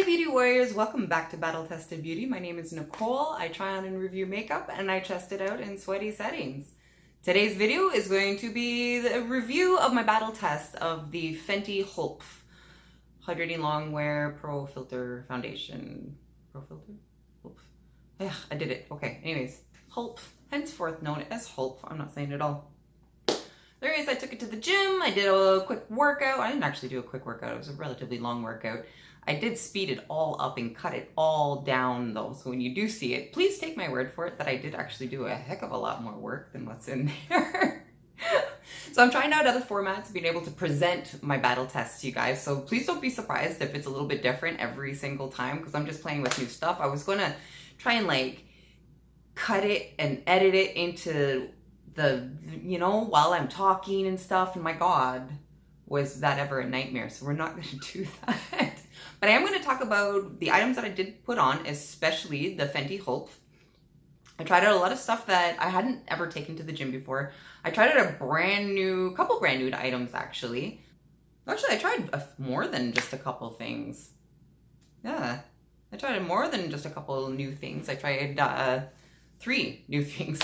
beauty warriors, welcome back to Battle Tested Beauty. My name is Nicole. I try on and review makeup and I test it out in sweaty settings. Today's video is going to be the review of my battle test of the Fenty Hydrating Longwear Pro Filt'r Foundation. Pro Filt'r? Hulp. Yeah, I did it. Okay, anyways, Hulp, henceforth known as Hulp. I'm not saying it all. There is, I took it to the gym. I did a quick workout. I didn't actually do a quick workout. It was a relatively long workout. I did speed it all up and cut it all down though. So when you do see it, please take my word for it that I did actually do a heck of a lot more work than what's in there. So I'm trying out other formats, being able to present my battle tests to you guys. So please don't be surprised if it's a little bit different every single time because I'm just playing with new stuff. I was going to try and like cut it and edit it into the, you know, while I'm talking and stuff. And my God, was that ever a nightmare? So we're not going to do that. But I am going to talk about the items that I did put on, especially the Fenty Hulp. I tried out a lot of stuff that I hadn't ever taken to the gym before. I tried out a couple brand new items actually. Actually, I tried more than just a couple things. Yeah, I tried more than just a couple new things. I tried 3 new things,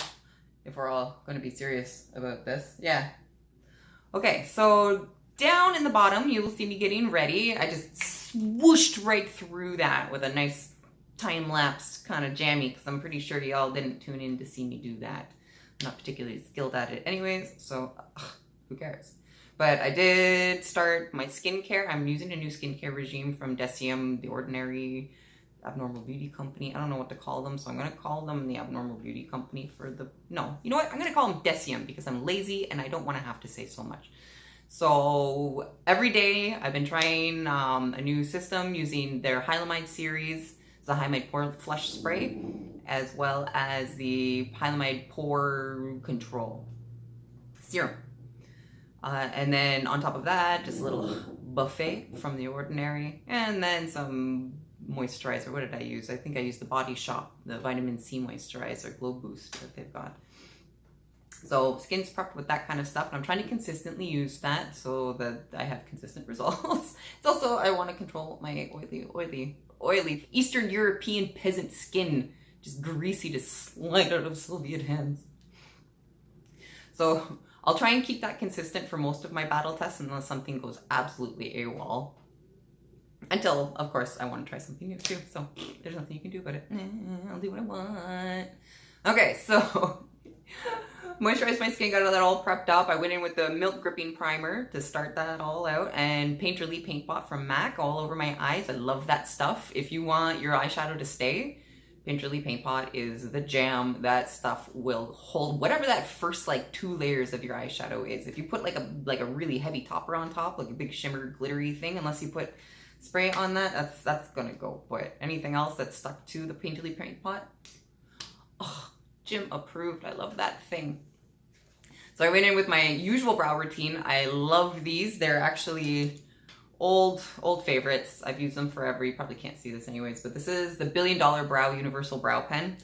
if we're all going to be serious about this. Yeah. Okay, so down in the bottom, you will see me getting ready. I just swooshed right through that with a nice time-lapse kind of jammy because I'm pretty sure y'all didn't tune in to see me do that. I'm not particularly skilled at it anyways, so who cares? But I did start my skincare. I'm using a new skincare regime from Deciem, the Ordinary Abnormal Beauty Company. I don't know what to call them, so I'm going to call them the Abnormal Beauty Company for the... No, you know what? I'm going to call them Deciem because I'm lazy and I don't want to have to say so much. So every day I've been trying a new system using their Hylamide series, the Hylamide Pore Flush Spray, as well as the Hylamide Pore Control Serum. And then on top of that, just a little buffet from The Ordinary, and then some moisturizer. What did I use? I think I used the Body Shop, the Vitamin C Moisturizer Glow Boost that they've got. So skin's prepped with that kind of stuff, and I'm trying to consistently use that so that I have consistent results. It's also, I want to control my oily Eastern European peasant skin, just greasy to slide out of Soviet hands. So I'll try and keep that consistent for most of my battle tests unless something goes absolutely AWOL. Until, of course, I want to try something new too. So there's nothing you can do about it. I'll do what I want. Okay, so moisturized my skin, got that all prepped up. I went in with the Milk Gripping Primer to start that all out, and Painterly Paint Pot from MAC all over my eyes. I love that stuff. If you want your eyeshadow to stay, Painterly Paint Pot is the jam. That stuff will hold whatever that first like 2 layers of your eyeshadow is. If you put like a really heavy topper on top, like a big shimmer glittery thing, unless you put spray on that, that's gonna go. But anything else that's stuck to the Painterly Paint Pot, oh, gym approved. I love that thing. So I went in with my usual brow routine. I love these. They're actually old favorites. I've used them forever. You probably can't see this anyways, but this is the $1 Billion Brow Universal Brow Pen.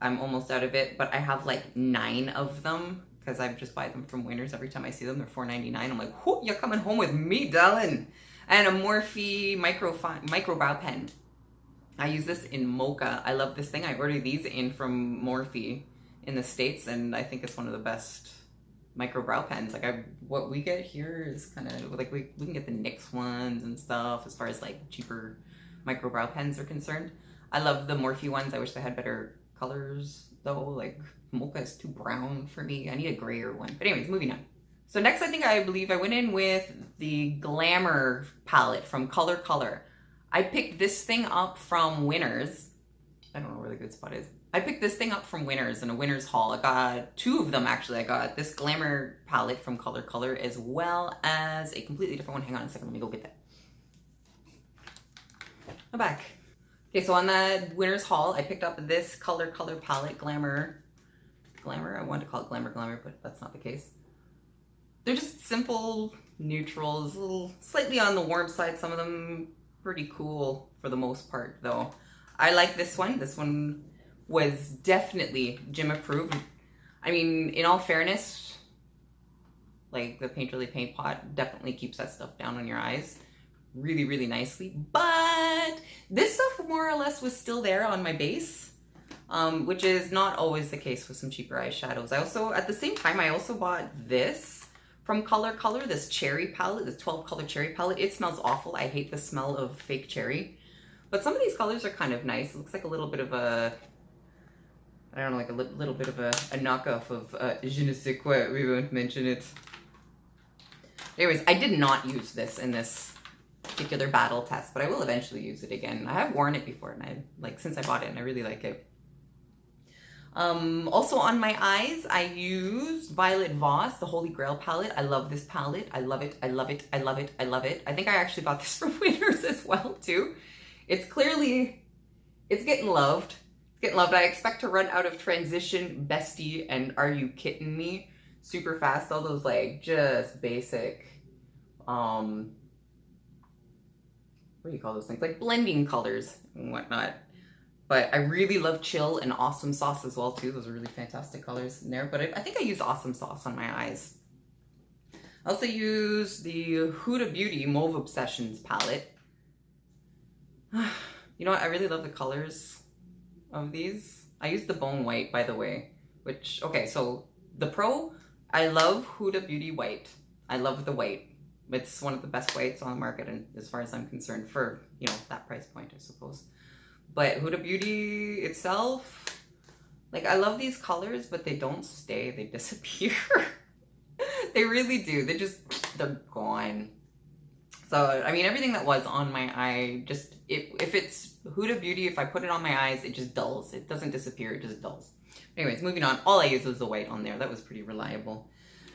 I'm almost out of it, but I have like 9 of them because I just buy them from Winners every time I see them. They're $4.99. I'm like, whoo, you're coming home with me, darling. And a Morphe micro brow pen. I use this in Mocha. I love this thing. I ordered these in from Morphe in the States, and I think it's one of the best micro brow pens. Like what we get here is kind of like we can get the NYX ones and stuff as far as like cheaper micro brow pens are concerned. I love the Morphe ones. I wish they had better colors though. Like Mocha is too brown for me. I need a grayer one. But anyways, moving on. So next I believe I went in with the Glamour palette from Color. I picked this thing up from Winners. I don't know where the good spot is. I picked this thing up from Winners in a Winners haul. I got 2 of them actually. I got this Glamour palette from Color as well as a completely different one. Hang on a second, let me go get that. I'm back. Okay, so on that Winners haul, I picked up this Color palette, Glamour. I wanted to call it Glamour, but that's not the case. They're just simple neutrals, a little slightly on the warm side. Some of them pretty cool for the most part though. I like this one. This one was definitely gym approved. I mean, in all fairness, like the Painterly Paint Pot definitely keeps that stuff down on your eyes really, really nicely. But This stuff more or less was still there on my base, which is not always the case with some cheaper eyeshadows. I also, at the same time, I also bought this from Color, this cherry palette, this 12 color cherry palette. It smells awful. I hate the smell of fake cherry. But some of these colors are kind of nice. It looks like a little bit of a, I don't know, like a little bit of a knockoff of Je ne sais quoi. We won't mention it. Anyways, I did not use this in this particular battle test, but I will eventually use it again. I have worn it before, and I like since I bought it, and I really like it. Also on my eyes, I used Violet Voss, the Holy Grail palette. I love this palette. I love it. I love it. I love it. I love it. I think I actually bought this from Winners as well too. It's clearly, it's getting loved. It's getting loved. I expect to run out of Transition, Bestie, and Are You Kidding Me super fast. All those like just basic, what do you call those things? Like blending colors and whatnot. But I really love Chill and Awesome Sauce as well too. Those are really fantastic colors in there. But I think I use Awesome Sauce on my eyes. I also use the Huda Beauty Mauve Obsessions palette. You know what? I really love the colors of these. I use the Bone White, by the way. Which, okay, so the Pro, I love Huda Beauty White. I love the white. It's one of the best whites on the market, and as far as I'm concerned, for, you know, that price point, I suppose. But Huda Beauty itself, like, I love these colors, but they don't stay. They disappear. They really do. They're gone. So, I mean, everything that was on my eye, just, if it's Huda Beauty, if I put it on my eyes, it just dulls. It doesn't disappear, it just dulls. Anyways, moving on. All I used was the white on there. That was pretty reliable.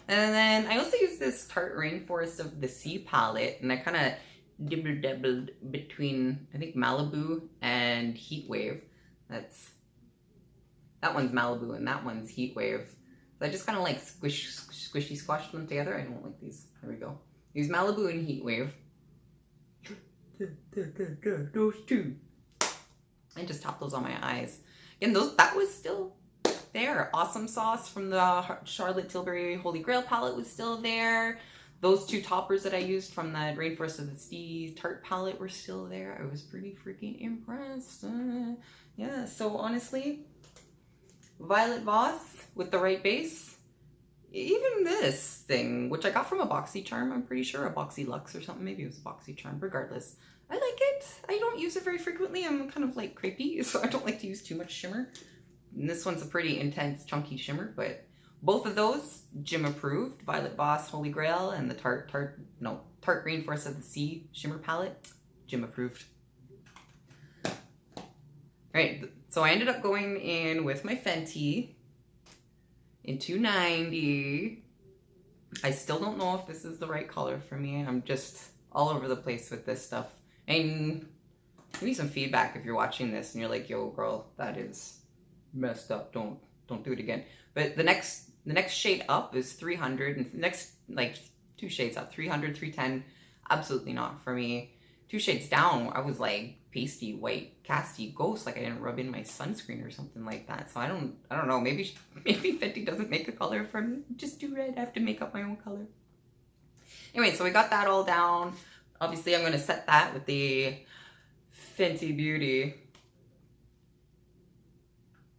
And then I also used this Tarte Rainforest of the Sea palette, and I kind of dibble-dabbled between, I think, Malibu and Heat Wave. That one's Malibu and that one's Heat Wave. So I just kind of like squishy squashed them together. I don't like these. There we go. Use Malibu and Heat Wave. Those two. And just tap those on my eyes. Again, that was still there. Awesome Sauce from the Charlotte Tilbury Holy Grail palette was still there. Those two toppers that I used from the Rainforest of the Sea Tarte palette were still there. I was pretty freaking impressed. Yeah, so honestly, Violet Voss with the right base. Even this thing, which I got from a BoxyCharm, I'm pretty sure, a Boxy Luxe or something. Maybe it was a BoxyCharm. Regardless, I like it. I don't use it very frequently. I'm kind of like crepey, so I don't like to use too much shimmer. And this one's a pretty intense, chunky shimmer, but both of those, Jim approved. Violet Voss, Holy Grail, and the Tarte Rainforest of the Sea shimmer palette, Jim approved. All right, so I ended up going in with my Fenty in 290. I still don't know if this is the right color for me. I'm just all over the place with this stuff. And give me some feedback if you're watching this and you're like, yo, girl, that is messed up. Don't do it again. But the next shade up is 300, and the next, like, 2 shades up, 300, 310, absolutely not for me. 2 shades down, I was like pasty white, casty ghost, like I didn't rub in my sunscreen or something like that. So I don't know, maybe Fenty doesn't make a color for me. Just do red, I have to make up my own color. Anyway, so we got that all down. Obviously, I'm gonna set that with the Fenty Beauty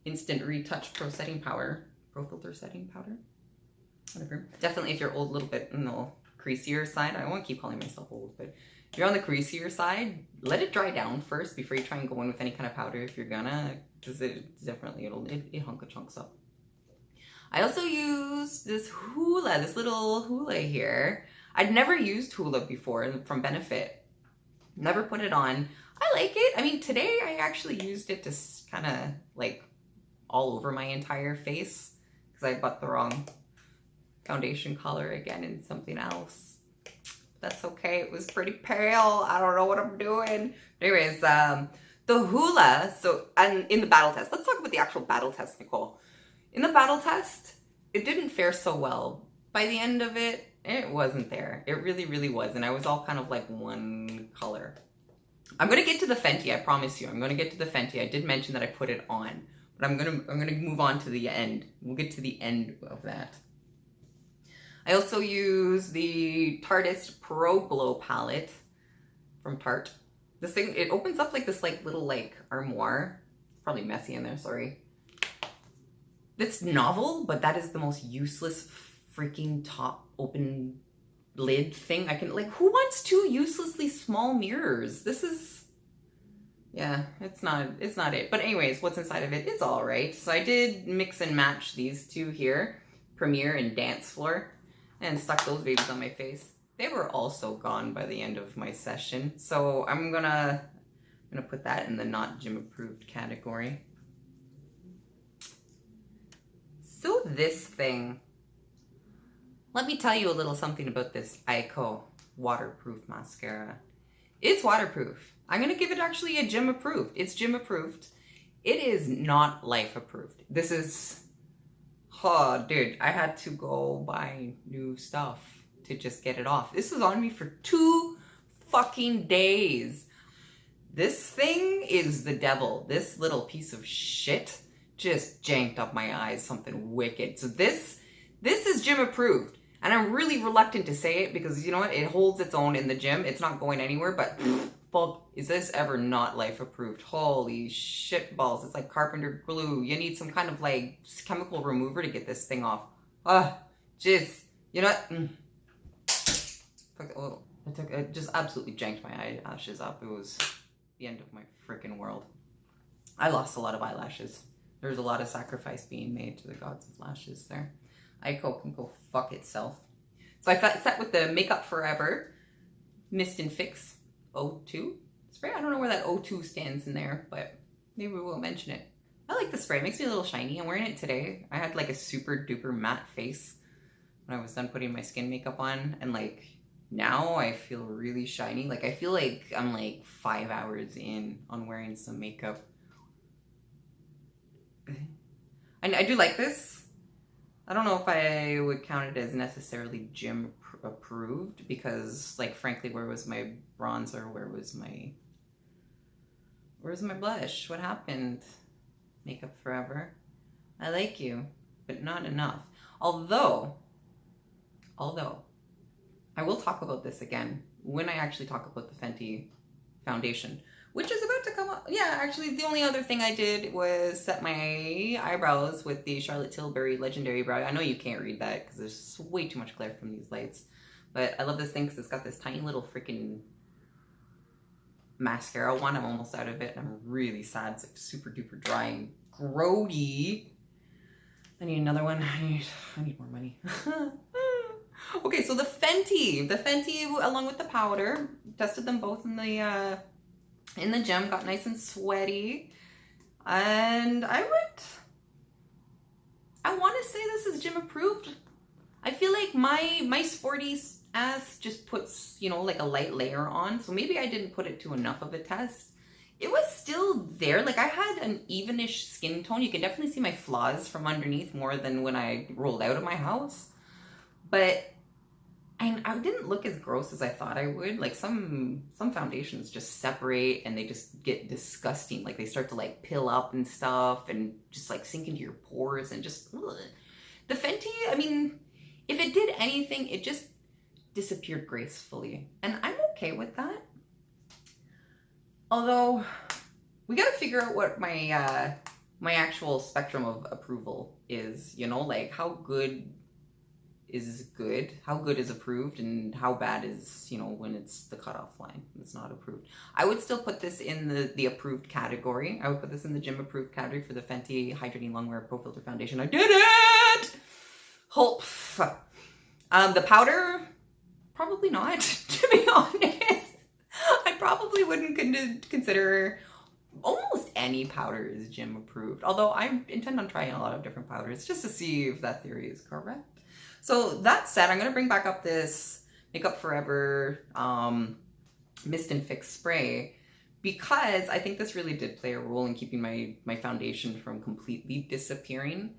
Instant Retouch Pro Setting Powder. Pro Filter Setting Powder. Whatever. Definitely if you're old, a little bit on the creasier side. I won't keep calling myself old, but if you're on the creasier side, let it dry down first before you try and go in with any kind of powder if you're gonna, because it definitely, it hunka chunks up. I also use this Hoola, this little Hoola here. I'd never used Hoola before from Benefit. Never put it on. I like it. I mean, today I actually used it to kind of like all over my entire face because I bought the wrong foundation color again in something else. That's okay. It was pretty pale. I don't know what I'm doing. Anyways, the Hoola, and in the battle test, let's talk about the actual battle test, Nicole. In the battle test, it didn't fare so well. By the end of it, it wasn't there. It really, really was. And I was all kind of like one color. I'm going to get to the Fenty, I promise you. I'm going to get to the Fenty. I did mention that I put it on, but I'm going to move on to the end. We'll get to the end of that. I also use the Tarteist Pro Glow palette from Tarte. This thing, it opens up like this like little like armoire. It's probably messy in there, sorry. It's novel, but that is the most useless freaking top open lid thing I can, like, who wants two uselessly small mirrors? This is, yeah, it's not it. But anyways, what's inside of it is all right. So I did mix and match these two here, Premiere and Dance Floor, and stuck those babies on my face. They were also gone by the end of my session. So I'm gonna put that in the not gym approved category. So this thing, let me tell you a little something about this Ico waterproof mascara. It's waterproof. I'm gonna give it actually a gym approved. It's gym approved. It is not life approved. This is, oh dude, I had to go buy new stuff to just get it off. This was on me for 2 fucking days. This thing is the devil. This little piece of shit just janked up my eyes something wicked. So this is gym approved. And I'm really reluctant to say it because, you know what, it holds its own in the gym. It's not going anywhere, but fuck, is this ever not life approved? Holy shit balls. It's like carpenter glue. You need some kind of like chemical remover to get this thing off. Just, you know what? It just absolutely janked my eyelashes up. It was the end of my freaking world. I lost a lot of eyelashes. There's a lot of sacrifice being made to the gods of lashes there. Ico can go fuck itself. So I set with the Makeup Forever Mist and Fix 02 spray. I don't know where that 02 stands in there, but maybe we'll mention it. I like the spray. It makes me a little shiny. I'm wearing it today. I had like a super duper matte face when I was done putting my skin makeup on, and like now I feel really shiny. Like I feel like I'm like 5 hours in on wearing some makeup. And I do like this. I don't know if I would count it as necessarily gym approved because, like, frankly, where was my bronzer? Where's my blush? What happened? Makeup Forever. I like you, but not enough. Although, I will talk about this again when I actually talk about the Fenty foundation, which is about to come up. Yeah, actually, the only other thing I did was set my eyebrows with the Charlotte Tilbury Legendary Brow. I know you can't read that because there's way too much glare from these lights. But I love this thing because it's got this tiny little freaking mascara one. I'm almost out of it. I'm really sad. It's like super duper dry and grody. I need another one. I need more money. Okay, so the Fenty along with the powder. Tested them both in the gym, got nice and sweaty, and I want to say this is gym approved. I feel like my sporty ass just puts, you know, like a light layer on, so maybe I didn't put it to enough of a test. It was still there. Like I had an evenish skin tone. You can definitely see my flaws from underneath more than when I rolled out of my house, but I didn't look as gross as I thought I would. Like some foundations just separate and they just get disgusting. Like they start to like pill up and stuff and just like sink into your pores and just, ugh. The Fenty, I mean, if it did anything, it just disappeared gracefully. And I'm okay with that. Although we got to figure out what my, my actual spectrum of approval is, you know, like how good is good, how good is approved, and how bad is, you know, when it's the cutoff line, it's not approved. I would still put this in the approved category. I would put this in the gym approved category for the Fenty Hydrating Longwear Pro Filter Foundation. I did it! Hope. The powder, probably not, to be honest. I probably wouldn't consider almost any powder is gym approved, although I intend on trying a lot of different powders just to see if that theory is correct. So that said, I'm going to bring back up this Makeup Forever Mist and Fix spray because I think this really did play a role in keeping my foundation from completely disappearing.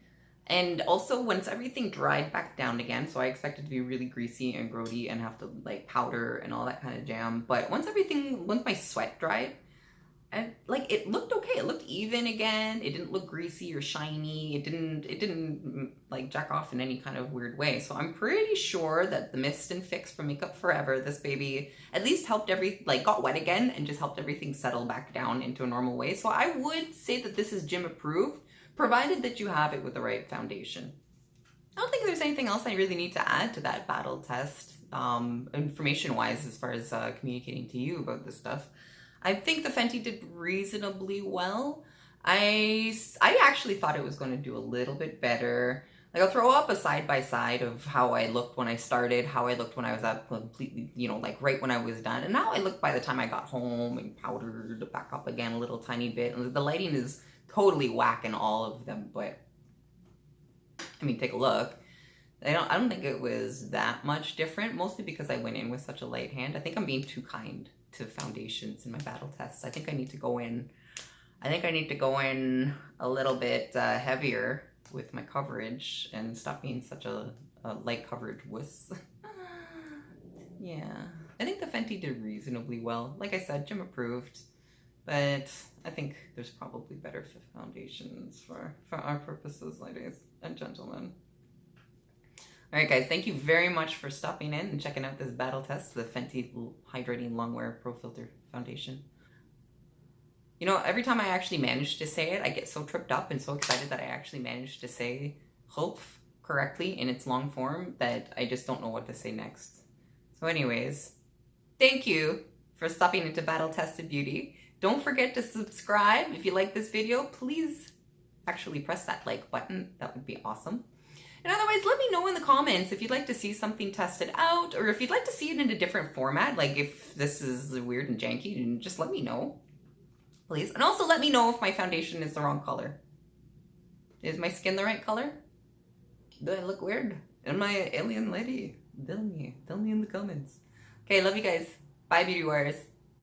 And also once everything dried back down again, so I expect it to be really greasy and grody and have to like powder and all that kind of jam. But once my sweat dried, And like, it looked okay. It looked even again. It didn't look greasy or shiny. It didn't like jack off in any kind of weird way. So I'm pretty sure that the Mist and Fix from Makeup Forever, this baby at least helped got wet again and just helped everything settle back down into a normal way. So I would say that this is gym approved, provided that you have it with the right foundation. I don't think there's anything else I really need to add to that battle test, information-wise, as far as communicating to you about this stuff. I think the Fenty did reasonably well. I actually thought it was going to do a little bit better. Like, I'll throw up a side-by-side of how I looked when I started, how I looked when I was up completely, you know, like right when I was done, and how I looked by the time I got home and powdered back up again a little tiny bit. And the lighting is totally whack in all of them, but I mean, take a look. I don't think it was that much different, mostly because I went in with such a light hand. I think I'm being too kind to foundations in my battle tests. I think I need to go in a little bit heavier with my coverage and stop being such a light coverage wuss. Yeah, I think the Fenty did reasonably well. Like I said, gym approved, but I think there's probably better foundations for our purposes, ladies and gentlemen. All right, guys, thank you very much for stopping in and checking out this battle test, the Fenty Hydrating Longwear Pro Filt'r Foundation. You know, every time I actually manage to say it, I get so tripped up and so excited that I actually managed to say hulp correctly in its long form that I just don't know what to say next. So anyways, thank you for stopping into Battle Tested Beauty. Don't forget to subscribe. If you like this video, please actually press that like button. That would be awesome. And otherwise, let me know in the comments if you'd like to see something tested out, or if you'd like to see it in a different format, like if this is weird and janky, just let me know, please. And also let me know if my foundation is the wrong color. Is my skin the right color? Do I look weird? Am I an alien lady? Tell me in the comments. Okay, love you guys. Bye, beauty warriors.